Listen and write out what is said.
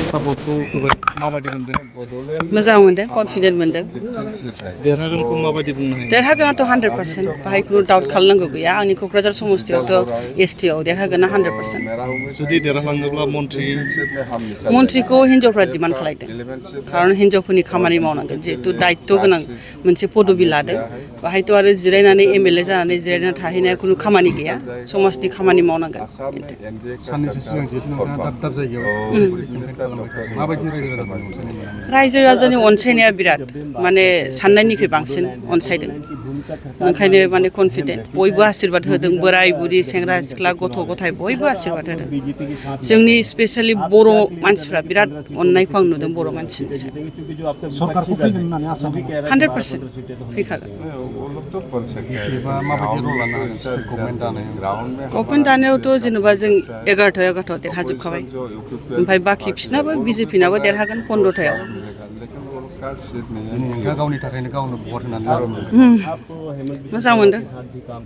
सापर्टखौ होबाय माबायदि मोनदों? मोजां मोनदों कनफिडेन्ट मोनदों देरहागोनखौ माबायदि बुंनो हायो? देरहागोनाथ' 100% बाहाय खुनु डाउट खालामनांगौ गैया आंनि क'क्राझार समस्तियावथ' ST आव देरहागोना 100%। जुदि देरहालाङोब्ला मन्थ्रिखौ हिन्जावफ्रा डिमान्ड खालायदों खारन हिन्जावफोरनि खामानि मावनांगोन जिहेतु दायित्व गोनां मोनसे पदबि लादों बाहायथ' आरो जिरायनानै MLA जानानै जिरायनानै थाहैनाया खुनु खामानि गैया समाजनि खामानि मावनांगोन। साननैसो सिगां जिहेतु नोंथाङा दाब दाब जायगायाव माबायदि रायजो राजानि अनसायनाया बिराद माने साननायनिख्रुइ बांसिन अनसायदों ओंखायनो माने कनफिडेन्ट बयबो आशीर्बाद होदों बोराय बुरि सेंग्रा सिख्ला गथ' गथाय बयबो आशीर्बाद होदों जोंनि स्पेसियेलि बर' मानसिफ्रा बिराद अननायखौ आं नुदों बर' मानसिनि सरकारखौ फैगोन होननानै आसा दं 100% फैखागोन गभर्नमेन्ट दानायावथ' जेनेबा जों 11 देरहाजोबखाबाय ओमफ्राय बाखि बिसिनाबो BJP-नाबो देरहागोन 15थायाव गावनि थाखायनो गावनो भट होनानै मोजां मोनदों